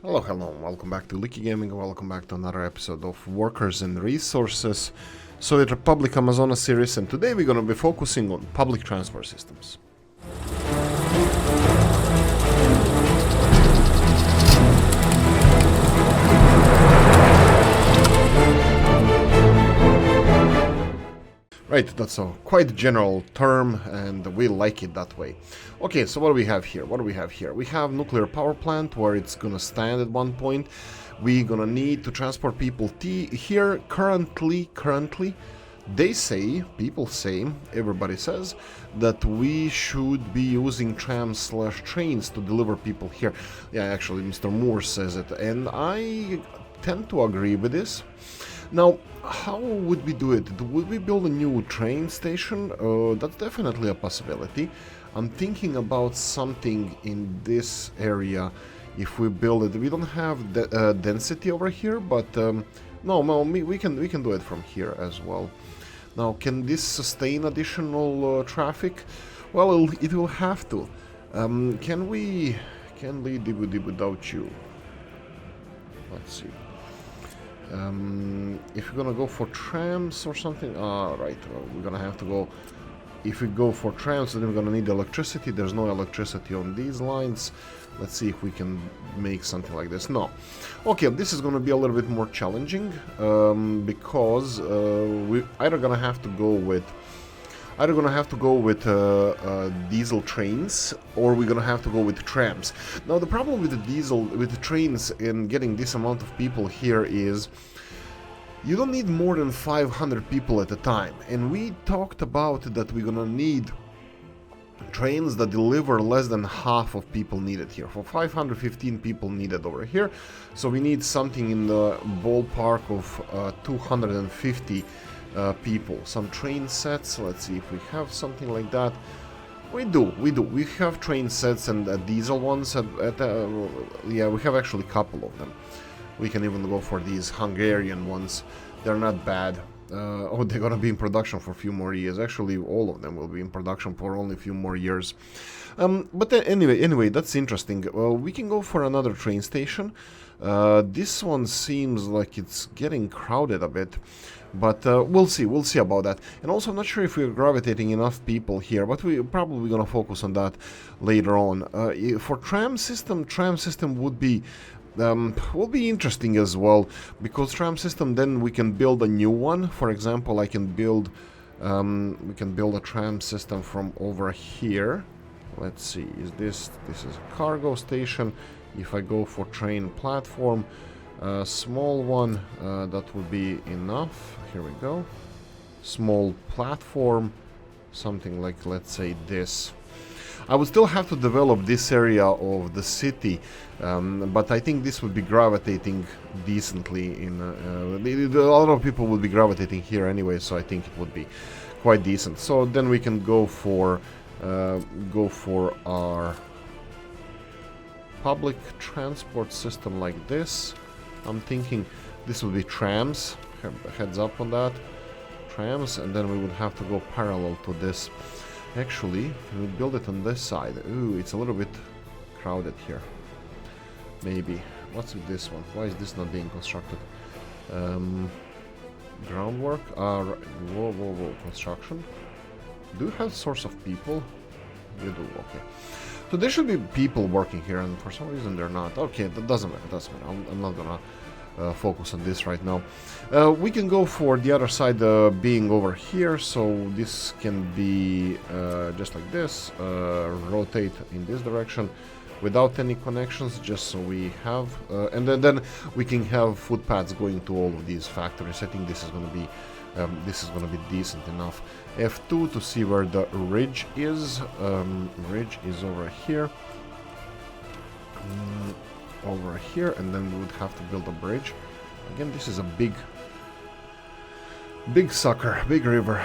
Hello, hello, welcome back to Oolykee Gaming, welcome back to another episode of Workers and Resources, Soviet Republic Amazonas series, and today we're going to be focusing on public transport systems. Right, that's a quite general term, and we like it that way. Okay, so what do we have here? We have nuclear power plant where it's gonna stand at one point. We're gonna need to transport people here. Currently, they say, everybody says, that we should be using trams/trains to deliver people here. Yeah, actually, Mr. Moore says it, and I tend to agree with this. Now, how would we do it? Would we build a new train station? That's definitely a possibility. I'm thinking about something in this area. If we build it, we don't have density over here, but no, we can do it from here as well. Now, can this sustain additional traffic? Well, it will have to. Can we do without you? Let's see. If we're gonna go for trams or something, right, we're gonna have to go. If we go for trams, then we're gonna need electricity. There's no electricity on these lines. Let's see if we can make something like this. No. Okay, this is gonna be a little bit more challenging because we either gonna have to go with diesel trains, or we're gonna have to go with trams. Now, the problem with the trains and getting this amount of people here is you don't need more than 500 people at a time. And we talked about that we're gonna need trains that deliver less than half of people needed here. For 515 people needed over here, so we need something in the ballpark of 250 people. Some train sets. Let's see if we have something like that. We do. We have train sets and diesel ones. Yeah, we have actually a couple of them. We can even go for these Hungarian ones. They're not bad. Oh, they're gonna be in production for a few more years. Actually, all of them will be in production for only a few more years. But anyway, that's interesting. We can go for another train station. This one seems like it's getting crowded a bit. But we'll see about that. And also, I'm not sure if we're gravitating enough people here, but we're probably gonna focus on that later on. For tram system would be interesting as well, because tram system, then we can build a new one. For example, we can build a tram system from over here. Let's see, this is a cargo station. If I go for train platform, small one, that would be enough. Here we go. Small platform, something like, let's say, this. I would still have to develop this area of the city, but I think this would be gravitating decently. A lot of people would be gravitating here anyway, so I think it would be quite decent. So then we can go for our public transport system like this. I'm thinking this would be trams. Heads up on that. Trams, and then we would have to go parallel to this. Actually, we build it on this side. Ooh, it's a little bit crowded here. Maybe. What's with this one? Why is this not being constructed? Groundwork? Whoa. Construction. Do you have source of people? You do, okay. So there should be people working here, and for some reason they're not. Okay, that doesn't matter. I'm not gonna focus on this right now. We can go for the other side being over here, so this can be just like this, rotate in this direction without any connections, just so we have, and then we can have footpaths going to all of these factories. I think this is going to be decent enough. F2 to see where the ridge is. Ridge is over here. Over here, and then we would have to build a bridge. Again, this is a big sucker, big river.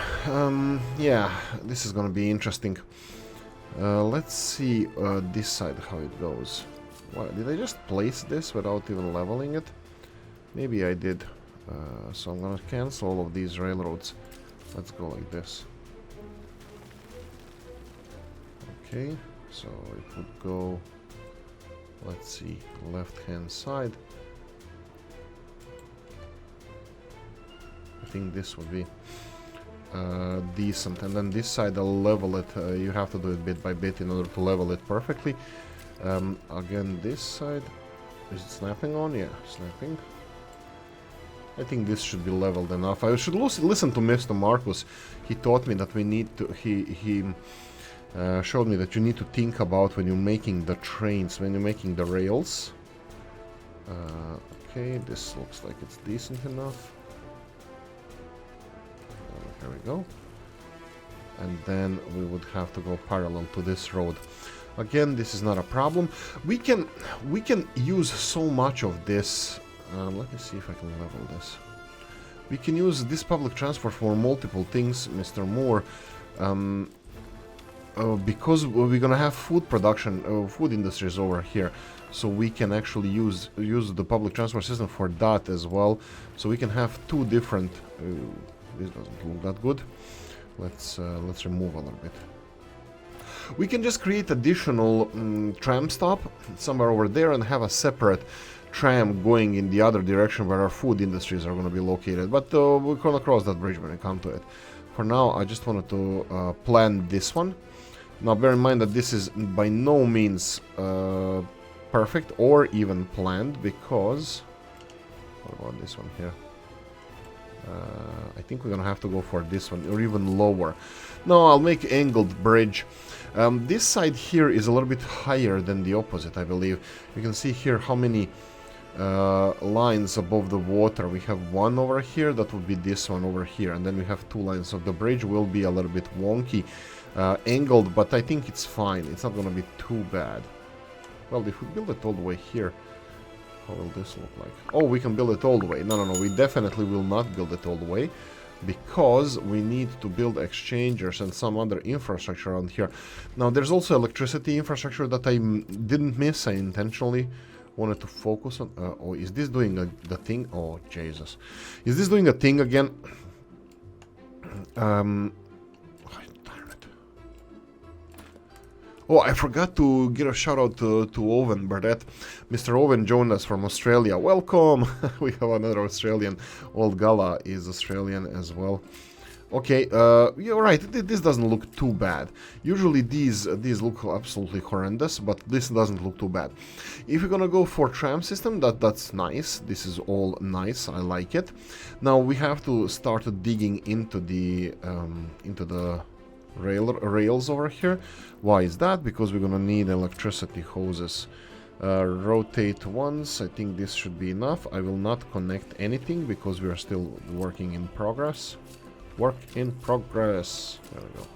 Yeah, this is gonna be interesting. Let's see this side how it goes. Did I just place this without even leveling it? Maybe I did. So I'm gonna cancel all of these railroads. Let's go like this. Okay, so it would go Let's see, left-hand side. I think this would be decent. And then this side, I'll level it. You have to do it bit by bit in order to level it perfectly. Again, this side, is it snapping on? Yeah, snapping. I think this should be leveled enough. I should listen to Mr. Marcus. He taught me that we need to. He showed me that you need to think about when you're making the trains, when you're making the rails. Okay, this looks like it's decent enough. There we go. And then we would have to go parallel to this road. Again, this is not a problem. We can use so much of this. Let me see if I can level this. We can use this public transport for multiple things, Mr. Moore, because we're gonna have food production, food industries over here, so we can actually use the public transport system for that as well. So we can have two different. This doesn't look that good. Let's remove a little bit. We can just create additional tram stop somewhere over there and have a separate tram going in the other direction where our food industries are going to be located. But we're going to cross that bridge when we come to it. For now, I just wanted to plan this one. Now, bear in mind that this is by no means perfect or even planned, because... What about this one here? I think we're gonna have to go for this one, or even lower. No, I'll make angled bridge. This side here is a little bit higher than the opposite, I believe. You can see here how many lines above the water. We have one over here, that would be this one over here, and then we have two lines. So the bridge will be a little bit wonky, angled, but I think it's fine. It's not gonna be too bad. Well, if we build it all the way here, how will this look like? Oh, we can build it all the way. No, we definitely will not build it all the way, because we need to build exchangers and some other infrastructure around here. Now, there's also electricity infrastructure that I didn't miss. I intentionally wanted to focus on. Oh, is this doing the thing? Oh, Jesus. Is this doing a thing again? Oh, I forgot to give a shout out to Owen Burdett. Mr. Owen joined us from Australia. Welcome! We have another Australian. Old Gala is Australian as well. Okay, you're right. This doesn't look too bad. Usually these look absolutely horrendous, but this doesn't look too bad. If you're gonna go for tram system, that's nice. This is all nice. I like it. Now we have to start digging into the rails over here. Why is that? Because we're gonna need electricity hoses. Rotate once. I think this should be enough. I will not connect anything because we are still working in progress. Work in progress. There we go.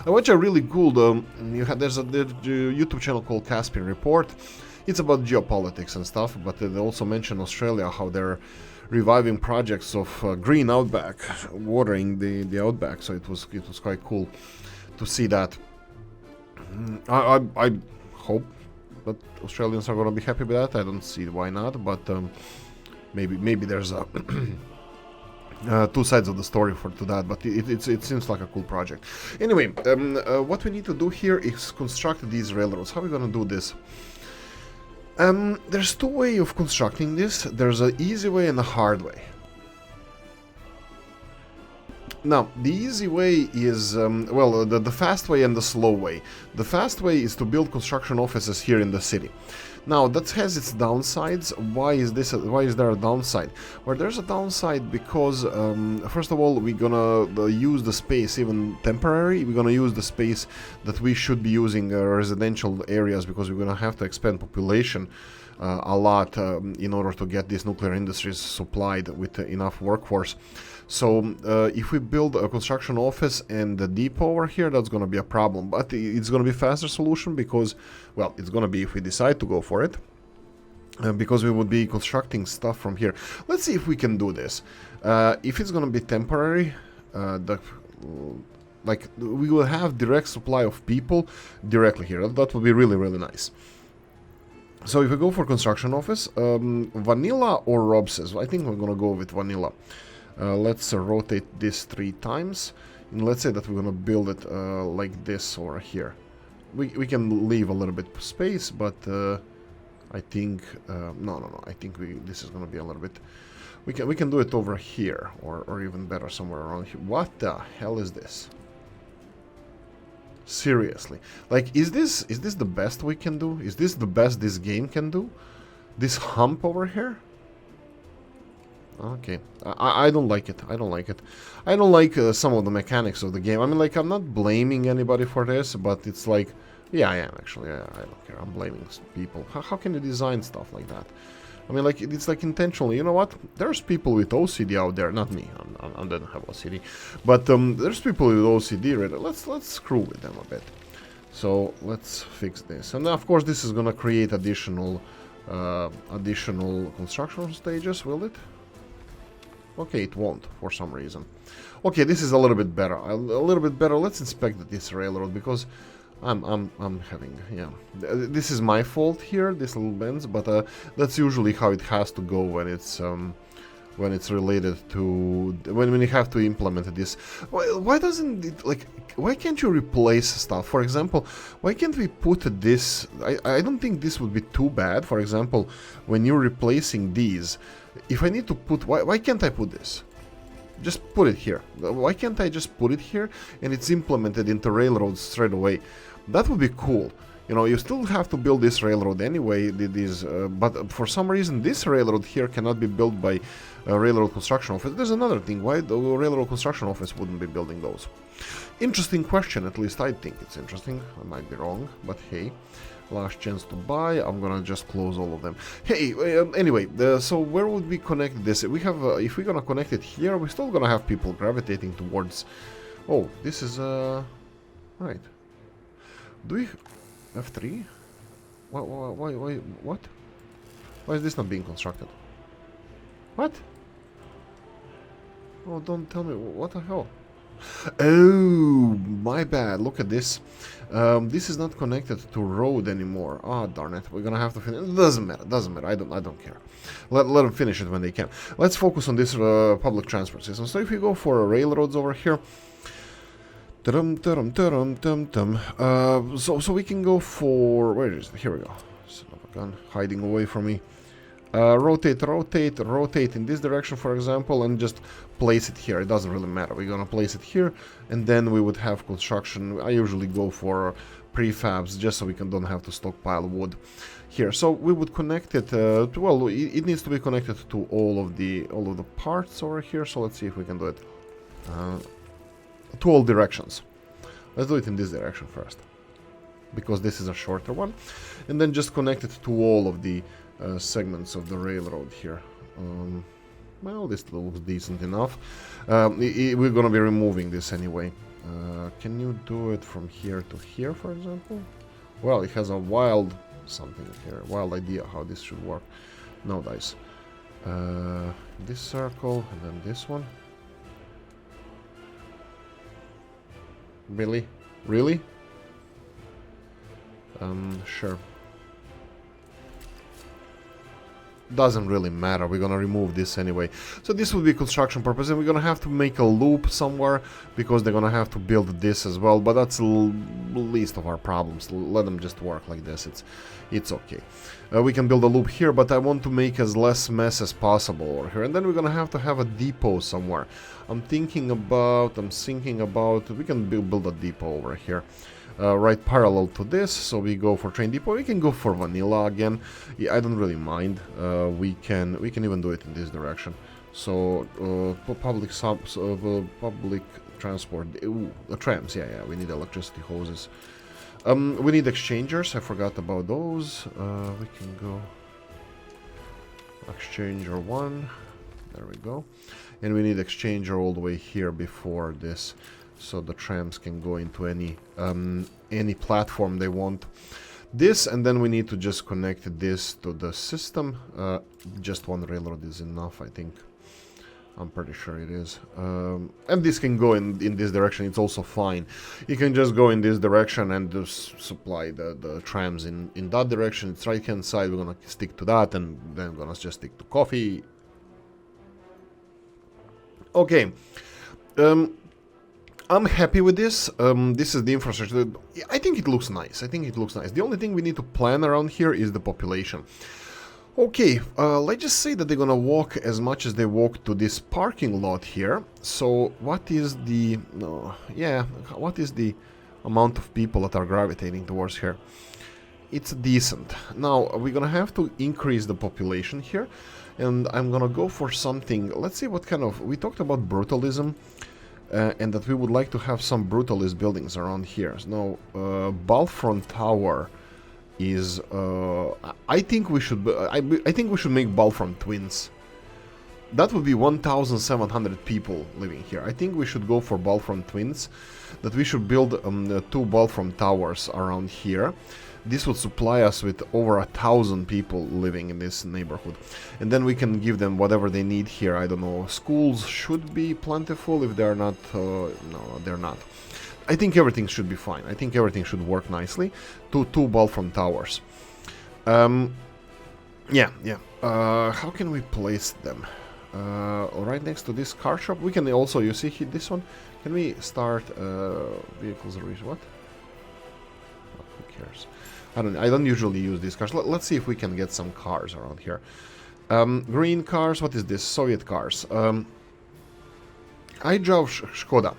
I watch a really cool. There's a YouTube channel called Caspian Report. It's about geopolitics and stuff, but they also mention Australia, how they're reviving projects of green outback, watering the outback. So it was quite cool to see that. I hope that Australians are going to be happy with that. I don't see why not, but maybe there's a two sides of the story to that, but it seems like a cool project. Anyway, what we need to do here is construct these railroads. How are we going to do this? There's two ways of constructing this. There's an easy way and a hard way. Now, the easy way is, well, the fast way and the slow way. The fast way is to build construction offices here in the city. Now, that has its downsides. Why is there a downside? Well, there's a downside because, first of all, we're gonna use the space, even temporary, we're gonna use the space that we should be using residential areas, because we're gonna have to expand population a lot in order to get these nuclear industries supplied with enough workforce. So if we build a construction office and the depot over here, that's going to be a problem. But it's going to be a faster solution because, well, it's going to be if we decide to go for it. Because we would be constructing stuff from here. Let's see if we can do this. If it's going to be temporary, like we will have direct supply of people directly here. That would be really, really nice. So if we go for construction office, vanilla or Rob says, I think we're going to go with vanilla. Let's rotate this 3 times, and let's say that we're gonna build it like this over here. We can leave a little bit of space, but I think no. I think this is gonna be a little bit. We can do it over here, or even better, somewhere around here. What the hell is this? Seriously, like, is this the best we can do? Is this the best this game can do? This hump over here? Okay, I don't like it. I don't like it. I don't like some of the mechanics of the game. I mean, like, I'm not blaming anybody for this, but it's like, yeah, I am actually. I don't care. I'm blaming people. How can you design stuff like that? I mean, like, it's like intentionally. You know what? There's people with OCD out there. Not me. I don't have OCD, but there's people with OCD. Right? Let's screw with them a bit. So let's fix this, and of course, this is gonna create additional construction stages. Will it? Okay, it won't for some reason. Okay, this is a little bit better. A little bit better. Let's inspect this railroad because I'm having, yeah. This is my fault here, this little bends, but that's usually how it has to go when it's related to when you have to implement this. Why doesn't it, like, why can't you replace stuff? For example, why can't we put this? I don't think this would be too bad. For example, when you're replacing these, if I need to put, why can't I put this? Just put it here. Why can't I just put it here and it's implemented into railroads straight away? That would be cool. You know, you still have to build this railroad anyway, but for some reason this railroad here cannot be built by a railroad construction office. There's another thing, why the railroad construction office wouldn't be building those? Interesting question, at least I think it's interesting. I might be wrong, but hey. Last chance to buy. I'm gonna just close all of them. Hey, anyway, so where would we connect this? We have, if we're gonna connect it here, we're still gonna have people gravitating towards. Oh, this is right. Do we F3? Why? What? Why is this not being constructed? What? Oh, don't tell me. What the hell? Oh, my bad. Look at this. This is not connected to road anymore. Ah, oh, darn it. We're gonna have to finish. It doesn't matter. Doesn't matter. I don't care. Let them finish it when they can. Let's focus on this public transport system. So if we go for railroads over here, so we can go for, where is it? Here we go. Son of a gun, hiding away from me. Rotate in this direction, for example, and just place it here. It doesn't really matter. We're gonna place it here, and then we would have construction. I usually go for prefabs just so we don't have to stockpile wood here. So we would connect it. Well, it needs to be connected to all of the parts over here. So let's see if we can do it to all directions. Let's do it in this direction first, because this is a shorter one, and then just connect it to all of the segments of the railroad here. Well, this looks decent enough. We're gonna be removing this anyway. Can you do it from here to here, for example? Well, it has a wild something here, wild idea how this should work. No dice. This circle and then this one. Really? Really? Sure. Doesn't really matter, we're gonna remove this anyway. So this will be construction purpose, and we're gonna have to make a loop somewhere because they're gonna have to build this as well, but that's the least of our problems. Let them just work like this, it's okay. We can build a loop here, but I want to make as less mess as possible over here, and then we're gonna have to have a depot somewhere. I'm thinking about, we can build a depot over here. Right parallel to this, so we go for train depot. We can go for vanilla again. Yeah, I don't really mind. We can even do it in this direction. So public transport. Ooh, trams. Yeah. We need electricity hoses. We need exchangers. I forgot about those. We can go exchanger 1. There we go. And we need exchanger all the way here before this, so the trams can go into any platform they want. This, and then we need to just connect this to the system. Just one railroad is enough, I think. I'm pretty sure it is. And this can go in this direction. It's also fine. You can just go in this direction and just supply the trams in that direction. It's right hand side. We're gonna stick to that, and then we're gonna just stick to coffee. Okay. I'm happy with this. This is the infrastructure. I think it looks nice. I think it looks nice. The only thing we need to plan around here is the population. Okay, let's just say that they're gonna walk as much as they walk to this parking lot here. So what is the... what is the amount of people that are gravitating towards here? It's decent. Now, we're gonna have to increase the population here. And I'm gonna go for something... Let's see what kind of... We talked about brutalism. And that we would like to have some brutalist buildings around here. Now, Balfront Tower... is I think we should I think we should make Balfront twins. That would be 1,700 people living here. I think we should go for Balfront twins. That we should build 2 Balfront towers around here. This would supply us with over 1,000 people living in this neighborhood, and then we can give them whatever they need here. I don't know. Schools should be plentiful. If they're not, no, they're not. I think everything should be fine. I think everything should work nicely. Two Balfront towers. How can we place them? Right next to this car shop. We can also, you see this one? Can we start vehicles or what? Oh, who cares? I don't usually use these cars. Let's see if we can get some cars around here. Green cars. What is this? Soviet cars. I drove Skoda.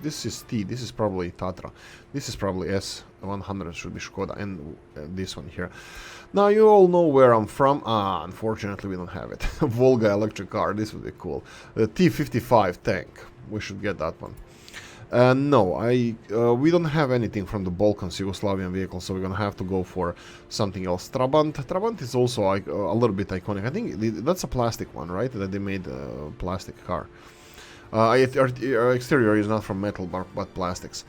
This is T. This is probably Tatra. This is probably S100. Should be Skoda, and this one here. Now you all know where I'm from. Unfortunately we don't have it. Volga electric car. This would be cool. The T55 tank. We should get that one. No, we don't have anything from the Balkans Yugoslavian vehicle, so we're gonna have to go for something else. Trabant is also a little bit iconic. I think that's a plastic one, right? That they made a plastic car. Exterior is not from metal but plastics.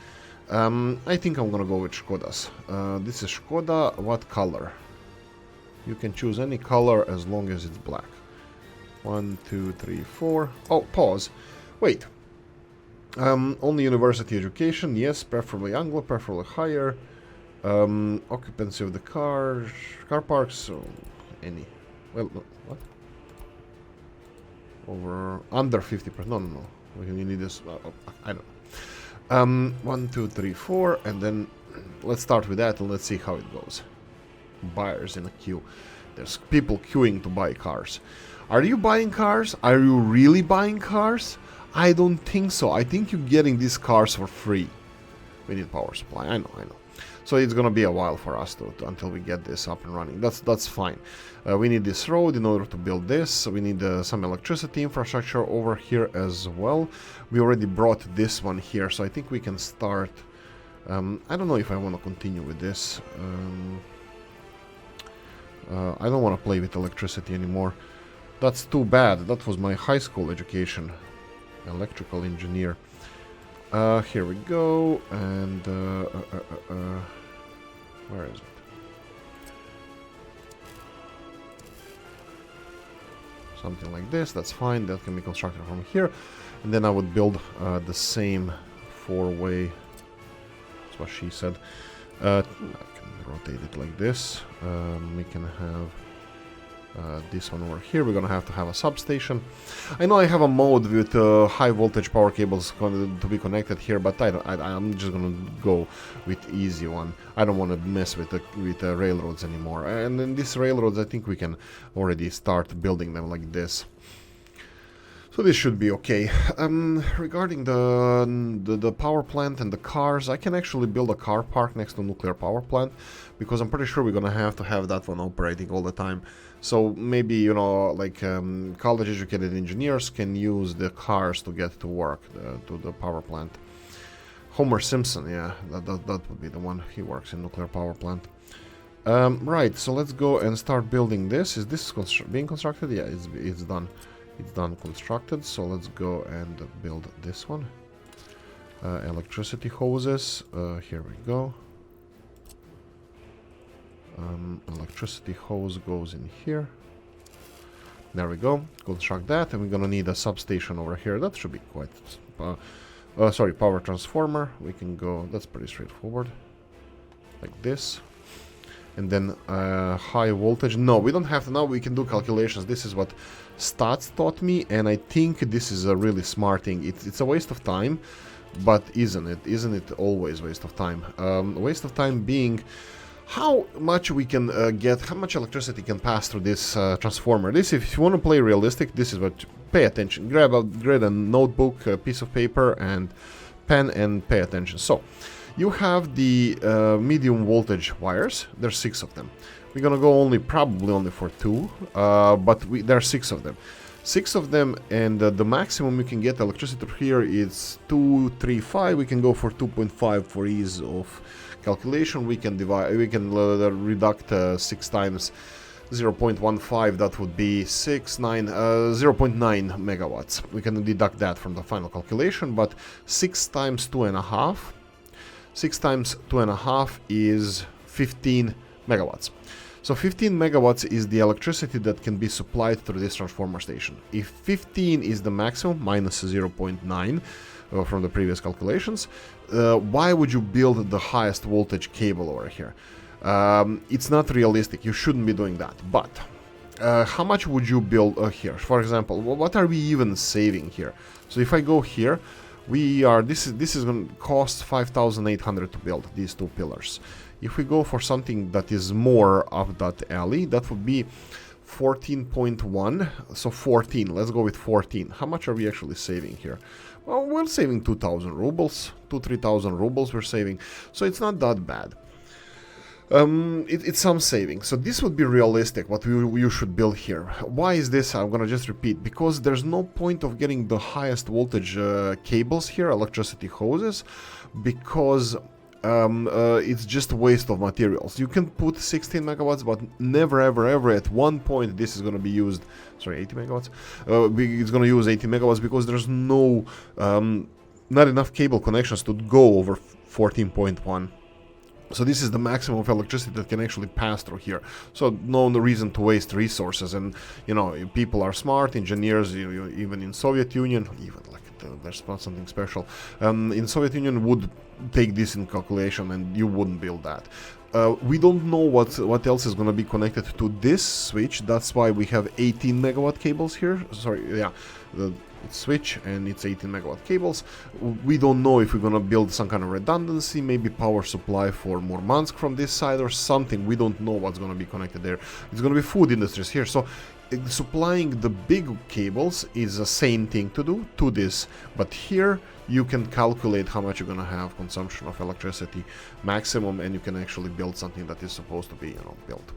I think I'm gonna go with Skodas. This is Skoda. What color? You can choose any color as long as it's black. 1, 2, 3, 4. Oh, pause. Wait. Only university education. Yes, preferably Anglo, preferably higher. Occupancy of the car parks. So any. Well, no, what? Over under 50%. No. We need this. I don't know. 1, 2, 3, 4, and then let's start with that and let's see how it goes. Buyers in a queue. There's people queuing to buy cars. Are you buying cars? Are you really buying cars? I don't think so. I think you're getting these cars for free. We need power supply. I know. So it's gonna be a while for us until we get this up and running. That's fine. We need this road in order to build this. We need some electricity infrastructure over here as well. We already brought this one here, so I think we can start. I don't know if I want to continue with this. I don't want to play with electricity anymore. That's too bad. That was my high school education. Electrical engineer. Here we go, and where is it? Something like this. That's fine. That can be constructed from here, and then I would build the same 4-way. That's what she said. I can rotate it like this. We can have this one over here. We're gonna have to have a substation. I know I have a mode with high voltage power cables to be connected here, but I'm just gonna go with easy one. I don't want to mess with the railroads anymore. And in these railroads, I think we can already start building them like this. So this should be okay. Regarding the power plant and the cars, I can actually build a car park next to nuclear power plant, because I'm pretty sure we're gonna have to have that one operating all the time. So maybe, you know, like college-educated engineers can use the cars to get to work, to the power plant. Homer Simpson, yeah, that would be the one. He works in nuclear power plant. Right, so let's go and start building this. Is this being constructed? Yeah, it's done. It's done constructed, so let's go and build this one. Electricity hoses, here we go. Electricity hose goes in here. There we go. Construct that, and we're gonna need a substation over here. That should be quite... sorry, power transformer. We can go... That's pretty straightforward. Like this. And then high voltage. No, we don't have to. Now we can do calculations. This is what stats taught me, and I think this is a really smart thing. It's a waste of time, but isn't it? Isn't it always waste of time? Waste of time being how much we can get, how much electricity can pass through this transformer. This, if you want to play realistic, this is what, pay attention. Grab a notebook, a piece of paper and pen and pay attention. So, you have the medium voltage wires. There's 6 of them. We're gonna go probably only for 2, but there are 6 of them. 6 of them, and the maximum we can get electricity through here is 235. We can go for 2.5 for ease of calculation. We can divide. We can reduct 6 times 0.15. That would be 0.9 megawatts. We can deduct that from the final calculation. But 6 times 2.5. 6 times 2.5 is 15 megawatts. So 15 megawatts is the electricity that can be supplied through this transformer station. If 15 is the maximum, minus 0.9 from the previous calculations, why would you build the highest voltage cable over here? It's not realistic. You shouldn't be doing that. But how much would you build here? For example, what are we even saving here? So if I go here, this is going to cost 5,800 to build these 2 pillars. If we go for something that is more up that alley, that would be 14.1. So 14. Let's go with 14. How much are we actually saving here? Well, we're saving 2,000 rubles, 3,000 rubles we're saving. So it's not that bad. It's some saving. So this would be realistic, what you should build here. Why is this? I'm gonna just repeat. Because there's no point of getting the highest voltage cables here, electricity hoses, because it's just a waste of materials. You can put 16 megawatts, but never ever ever at one point this is going to be used, sorry, 80 megawatts, it's going to use 80 megawatts because there's no, not enough cable connections to go over 14.1. So this is the maximum of electricity that can actually pass through here. So no reason to waste resources. And, you know, people are smart, engineers, even in Soviet Union, even like there's not something special, in Soviet Union would take this in calculation, and you wouldn't build that. We don't know what else is going to be connected to this switch. That's why we have 18 megawatt cables here. Sorry, yeah, it's switch and it's 18 megawatt cables. We don't know if we're going to build some kind of redundancy, maybe power supply for Murmansk from this side or something. We don't know what's going to be connected there. It's going to be food industries here. So supplying the big cables is a sane thing to do to this, but here you can calculate how much you're gonna have consumption of electricity maximum, and you can actually build something that is supposed to be, built.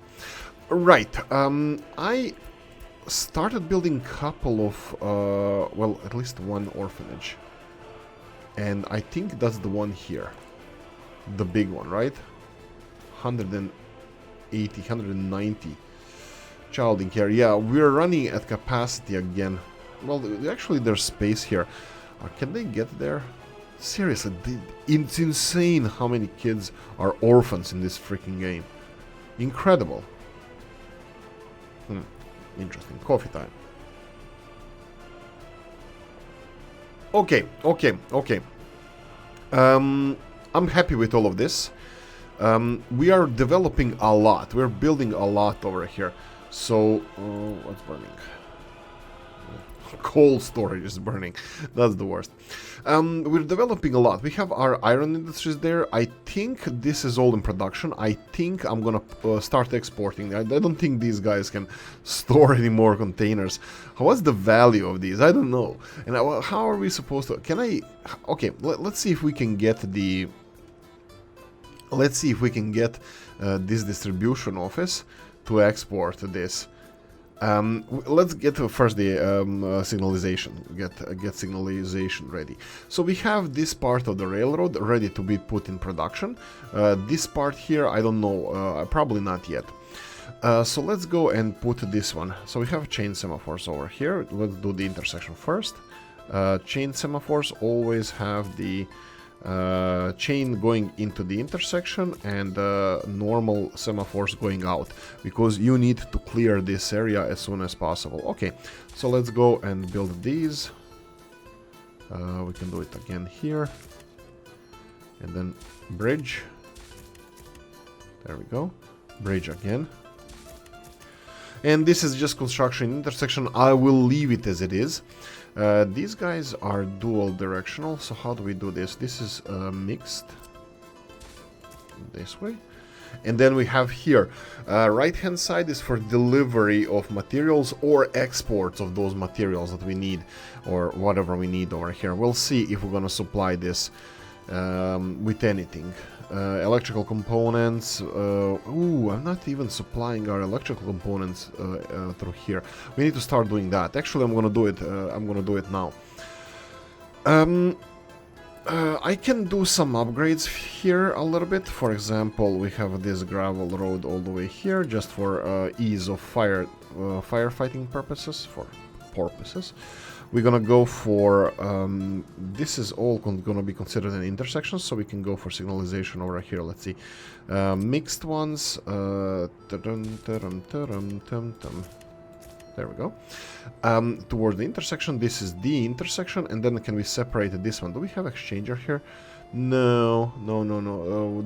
Right. I started building a couple of, well, at least one orphanage, and I think that's the one here, the big one, right? 180, 190. Child in care. Yeah, we're running at capacity again. Well, actually there's space here. Can they get there? Seriously, it's insane how many kids are orphans in this freaking game. Incredible. Interesting. Coffee time. Okay. I'm happy with all of this. We are developing a lot. We're building a lot over here. So, what's burning? Coal storage is burning. That's the worst. We're developing a lot. We have our iron industries there. I think this is all in production. I think I'm gonna start exporting. I don't think these guys can store any more containers. What's the value of these? I don't know. And how are we supposed to... Can I... Okay, let's see if we can get the... Let's see if we can get this distribution office to export this. Let's get first the signalization. Get signalization ready. So we have this part of the railroad ready to be put in production. This part here, I don't know, probably not yet. So let's go and put this one. So we have chain semaphores over here. Let's do the intersection first. Chain semaphores always have the chain going into the intersection and normal semaphores going out, because you need to clear this area as soon as possible. Okay, so let's go and build these. We can do it again here, and then bridge. There we go. Bridge again. And this is just construction intersection. I will leave it as it is. These guys are dual directional, so how do we do this? This is mixed this way. And then we have here, right hand side is for delivery of materials or exports of those materials that we need, or whatever we need over here. We'll see if we're gonna supply this with anything. Electrical components. Ooh, I'm not even supplying our electrical components through here. We need to start doing that. Actually, I'm gonna do it. I'm gonna do it now. I can do some upgrades here a little bit. For example, we have this gravel road all the way here, just for ease of firefighting purposes. We're gonna go for this is all gonna be considered an intersection, so we can go for signalization over here. Let's see, mixed ones. There we go. Towards the intersection, this is the intersection, and then can we separate this one? Do we have exchanger here? No.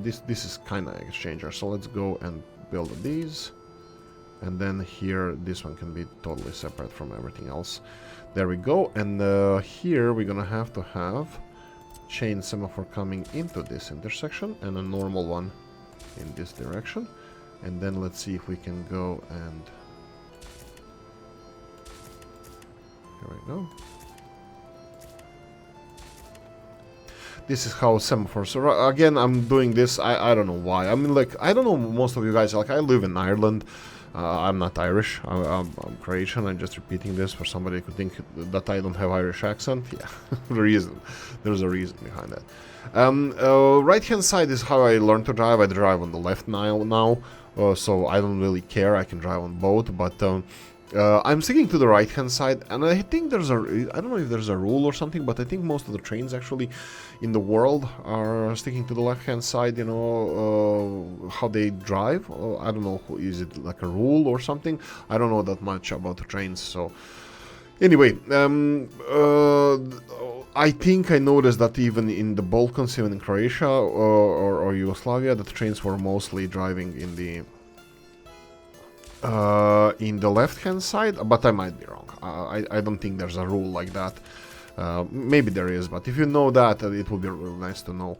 This is kind of exchanger. So let's go and build these, and then here this one can be totally separate from everything else. There we go. And here we're gonna have to have chain semaphore coming into this intersection and a normal one in this direction. And then let's see if we can go and here we go. This is how semaphores. So again, I'm doing this. I don't know why. I mean, like, I don't know. Most of you guys, like, I live in Ireland. I'm not Irish. I'm Croatian. I'm just repeating this for somebody who could think that I don't have Irish accent. Yeah, there's a reason behind that. Right hand side is how I learned to drive. I drive on the left now, so I don't really care. I can drive on both, but I'm sticking to the right hand side, and I think there's I don't know if there's a rule or something, but I think most of the trains actually in the world are sticking to the left hand side, you know, how they drive. I don't know, is it like a rule or something? I don't know that much about the trains. So anyway, I think I noticed that even in the Balkans, even in Croatia or Yugoslavia, that the trains were mostly driving in the left-hand side, but I might be wrong. I don't think there's a rule like that. Maybe there is, but if you know that, it would be really nice to know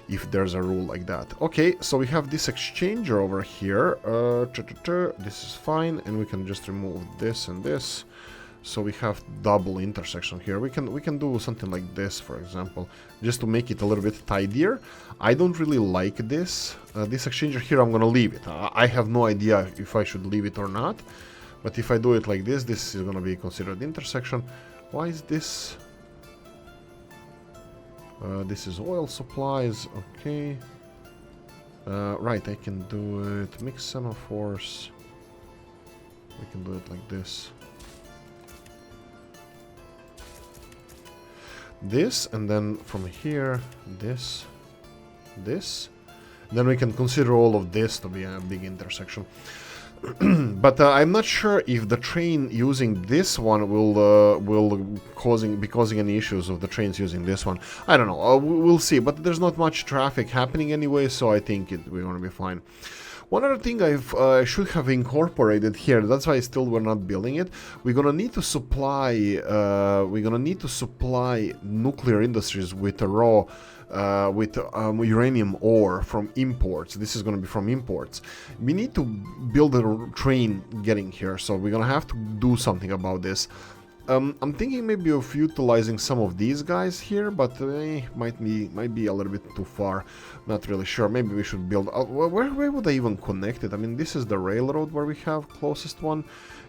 if there's a rule like that. Okay, so we have this exchanger over here. This is fine, and we can just remove this and this. So we have double intersection here. We can do something like this, for example, just to make it a little bit tidier. I don't really like this. This exchanger here, I'm gonna leave it. I have no idea if I should leave it or not. But if I do it like this, this is gonna be considered intersection. Why is this? This is oil supplies. Okay. Right, I can do it. Mix semaphores. We can do it like this. This, and then from here, this. Then we can consider all of this to be a big intersection. But I'm not sure if the train using this one will be causing any issues of the trains using this one. I don't know. We'll see. But there's not much traffic happening anyway, so I think we're going to be fine. One other thing I should have incorporated here. That's why we're not building it. We're gonna need to supply. Nuclear industries with a raw. With uranium ore from imports. This is going to be from imports. We need to build a train getting here, so we're going to have to do something about this. I'm thinking maybe of utilizing some of these guys here, but might be a little bit too far. Not really sure. Maybe we should build. Where would I even connect it? I mean, this is the railroad where we have closest one,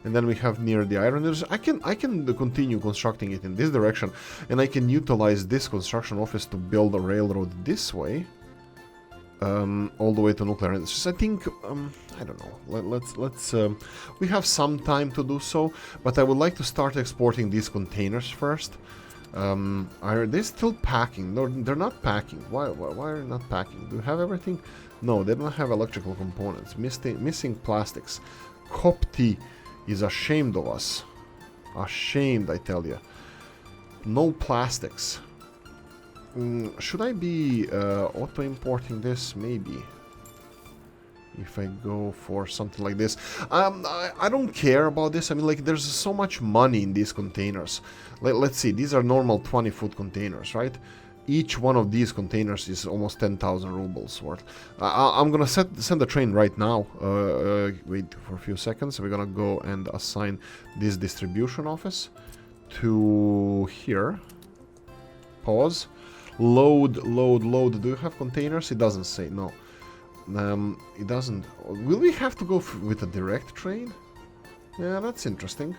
and then we have near the iron. I can continue constructing it in this direction, and I can utilize this construction office to build a railroad this way, all the way to nuclear industries. I think I don't know. Let's we have some time to do so, but I would like to start exporting these containers first. Are they still packing? No, they're not packing. Why are they not packing? Do you have everything? No, they don't have electrical components. Missing plastics. Copti is ashamed of us. Ashamed, I tell you. No plastics. Should I be auto-importing this? Maybe. if I go for something like this. I don't care about this. I mean, like, there's so much money in these containers. Let's see, these are normal 20-foot containers, right? Each one of these containers is almost 10,000 rubles worth. I'm gonna send the train right now. Wait for a few seconds. We're gonna go and assign this distribution office to here. Pause. Load, load, load. Do you have containers? It doesn't say, no. It doesn't. Will we have to go with a direct train? Yeah, that's interesting.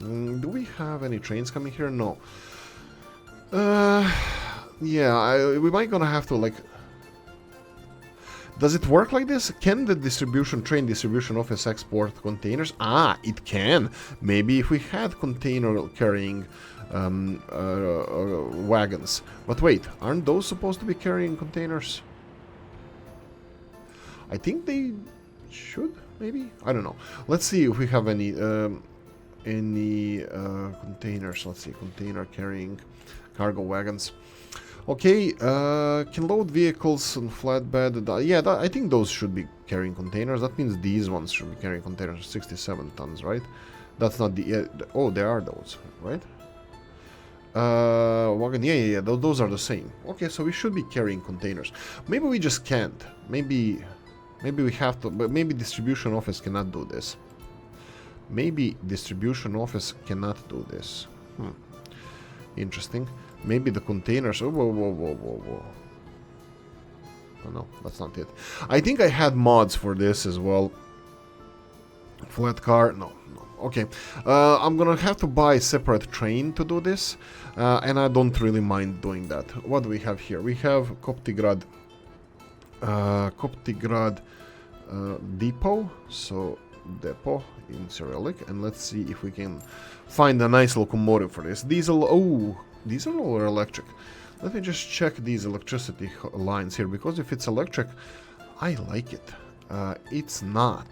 Do we have any trains coming here? No. Yeah, we might gonna have to, like... Does it work like this? Can the train distribution office export containers? Ah, it can. Maybe if we had container carrying wagons. But wait, aren't those supposed to be carrying containers? I think they should, maybe? I don't know. Let's see if we have any containers. Let's see, container carrying cargo wagons. Okay, can load vehicles on flatbed. Yeah, I think those should be carrying containers. That means these ones should be carrying containers. 67 tons, right? That's not the... oh, there are those, right? Wagon, yeah, those are the same. Okay, so we should be carrying containers. Maybe we just can't. Maybe we have to, but maybe distribution office cannot do this. Maybe distribution office cannot do this. Interesting. Maybe the containers... Oh, whoa. Oh, no, that's not it. I think I had mods for this as well. Flat car... No. Okay. I'm gonna have to buy a separate train to do this. And I don't really mind doing that. What do we have here? We have Koptigrad depot. So, depot in Cyrillic. And let's see if we can find a nice locomotive for this. Diesel... Oh, diesel or electric? Let me just check these electricity lines here. Because if it's electric, I like it. It's not.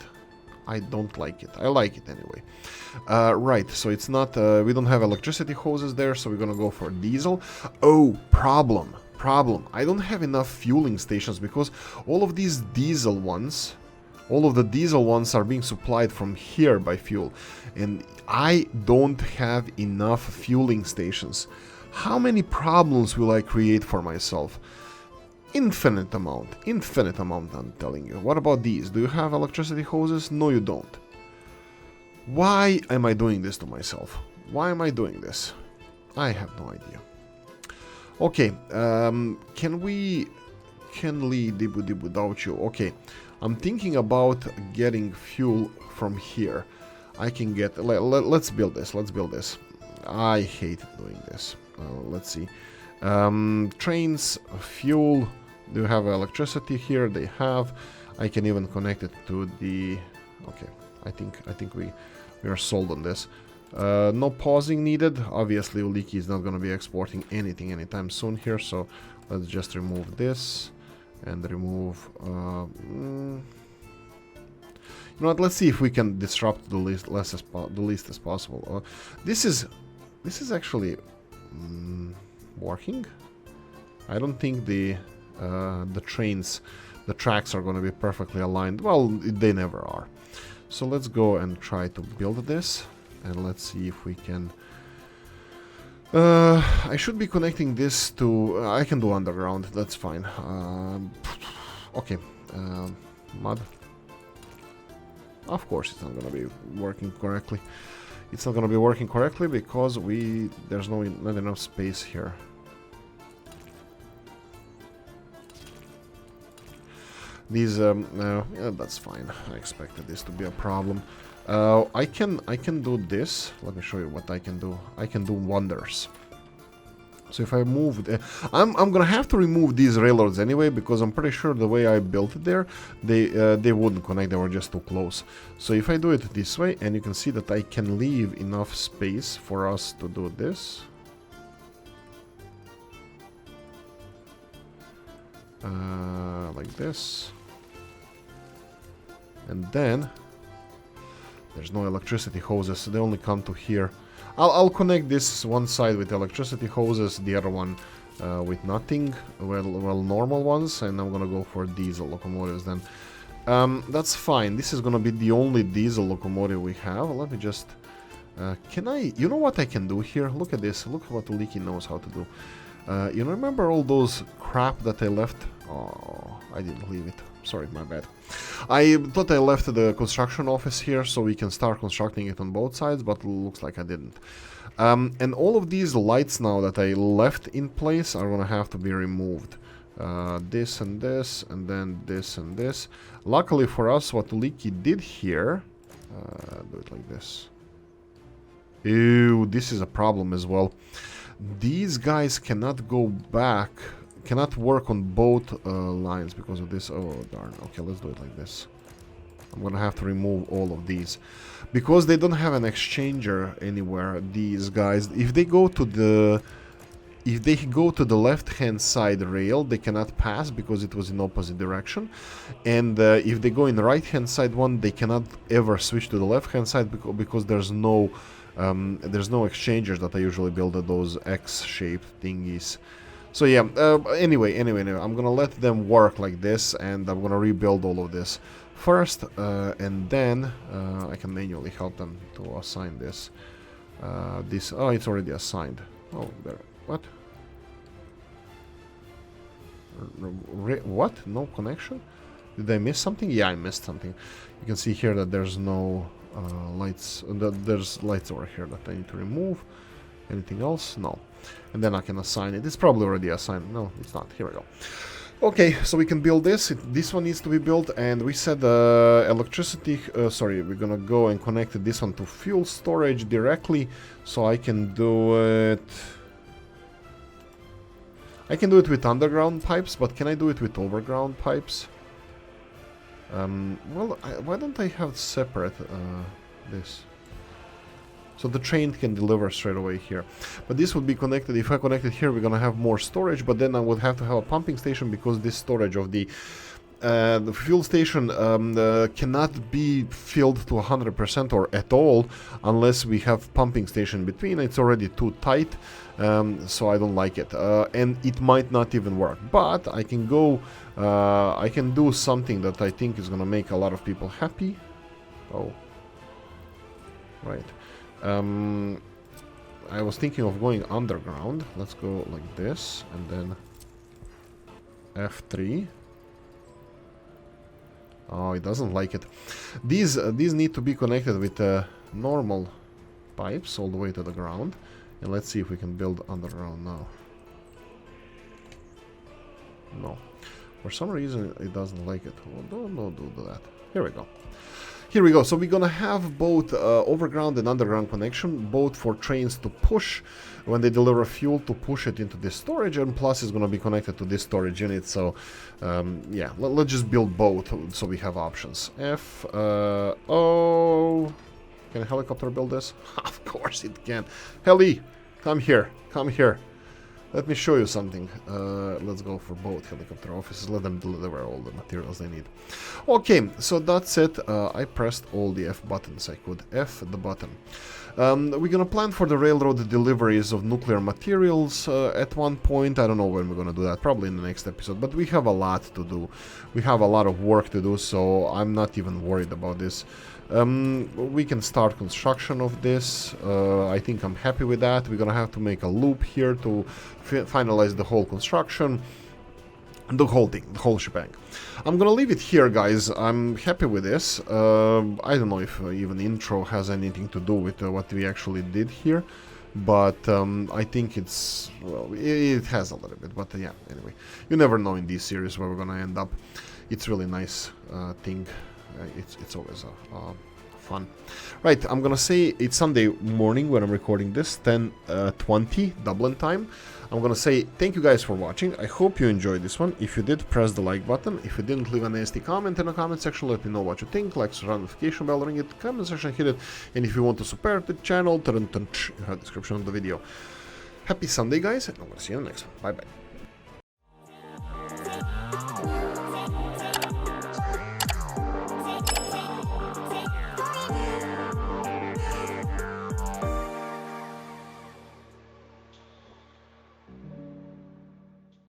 I don't like it. I like it anyway. Right, so it's not... we don't have electricity hoses there, so we're gonna go for diesel. Oh, problem. I don't have enough fueling stations because all of these diesel ones... All of the diesel ones are being supplied from here by fuel. And I don't have enough fueling stations. How many problems will I create for myself? Infinite amount, I'm telling you. What about these? Do you have electricity hoses? No, you don't. Why am I doing this to myself? Why am I doing this? I have no idea. Okay, can we dibu without you? Okay, I'm thinking about getting fuel from here. I can get... let's build this. I hate doing this. Let's see. Trains, fuel. Do you have electricity here? They have. I can even connect it to the... Okay, I think we are sold on this. No pausing needed. Obviously, Oolykee is not going to be exporting anything anytime soon here, so let's just remove this and remove... you know what? Let's see if we can disrupt the least as possible. This is actually working. I don't think the tracks are going to be perfectly aligned. Well, they never are. So let's go and try to build this, and let's see if we can... I should be connecting this to... I can do underground, that's fine. Okay, mud. Of course it's not going to be working correctly. It's not going to be working correctly because there's not enough space here. These, yeah, that's fine. I expected this to be a problem. I can do this. Let me show you what I can do. I can do wonders. So if I move... I'm gonna have to remove these railroads anyway, because I'm pretty sure the way I built it there, they wouldn't connect, they were just too close. So if I do it this way, and you can see that I can leave enough space for us to do this. Like this. And then there's no electricity hoses, so they only come to here. I'll connect this one side with electricity hoses, the other one with nothing, well, normal ones, and I'm gonna go for diesel locomotives then. That's fine. This is gonna be the only diesel locomotive we have. Let me just... can I... You know what I can do here? Look at this. Look what Oolykee knows how to do. You remember all those crap that I left? Oh, I didn't leave it. Sorry, my bad. I thought I left the construction office here so we can start constructing it on both sides, but looks like I didn't. And all of these lights now that I left in place are gonna have to be removed. This and this, and then this and this. Luckily for us, what Oolykee did here... do it like this. Ew, this is a problem as well. These guys cannot go back, cannot work on both lines because of this. Oh, darn. Okay, let's do it like this. I'm gonna have to remove all of these. Because they don't have an exchanger anywhere, these guys, if they go to the... If they go to the left-hand side rail, they cannot pass because it was in opposite direction. And if they go in the right-hand side one, they cannot ever switch to the left-hand side because there's no exchangers that I usually build at those X-shaped thingies. So yeah, anyway, I'm gonna let them work like this, and I'm gonna rebuild all of this first, and then I can manually help them to assign this. Oh, it's already assigned. Oh, there. What? What? No connection? Did I miss something? Yeah, I missed something. You can see here that there's no lights. There's lights over here that I need to remove. Anything else? No. And then I can assign it. It's probably already assigned. No, it's not. Here we go. Okay, so we can build this. This one needs to be built, and we said electricity. Sorry, we're gonna go and connect this one to fuel storage directly, so I can do it. I can do it with underground pipes, but can I do it with overground pipes? Well, why don't I have separate this? So the train can deliver straight away here. But this would be connected, if I connect it here, we're gonna have more storage, but then I would have to have a pumping station because this storage of the fuel station cannot be filled to 100% or at all unless we have pumping station between. It's already too tight, so I don't like it. And it might not even work. But I can go, I can do something that I think is gonna make a lot of people happy. Oh, right. I was thinking of going underground. Let's go like this, and then F3. Oh, it doesn't like it. These need to be connected with normal pipes all the way to the ground. And let's see if we can build underground now. No. For some reason, it doesn't like it. Oh, don't do that. Here we go. Here we go. So we're gonna have both overground and underground connection, both for trains to push when they deliver fuel, to push it into this storage, and plus it's gonna be connected to this storage unit. So yeah, let's just build both so we have options. Oh, can a helicopter build this? Of course it can. Heli, come here, come here. Let me show you something. Let's go for both helicopter offices. Let them deliver all the materials they need. Okay, so that's it. I pressed all the F buttons I could. F the button. We're gonna plan for the railroad deliveries of nuclear materials at one point. I don't know when we're gonna do that. Probably in the next episode. But we have a lot to do. We have a lot of work to do, so I'm not even worried about this. We can start construction of this. I think I'm happy with that. We're gonna have to make a loop here to finalize the whole construction, the whole thing, the whole shebang. I'm gonna leave it here, guys. I'm happy with this. I don't know if even the intro has anything to do with what we actually did here, but I think it's, well, it has a little bit, but yeah, anyway, you never know in this series where we're gonna end up. It's really nice thing. It's always fun. Right, I'm gonna say it's Sunday morning when I'm recording this, 10:20 Dublin time. I'm gonna say thank you guys for watching. I hope you enjoyed this one. If you did, press the like button. If you didn't, leave a nasty comment in the comment section. Let me know what you think. Like, subscribe, notification bell, ring it, comment section, hit it. And if you want to support the channel, you have the description of the video. Happy Sunday, guys, and I'm gonna see you in the next one. Bye bye.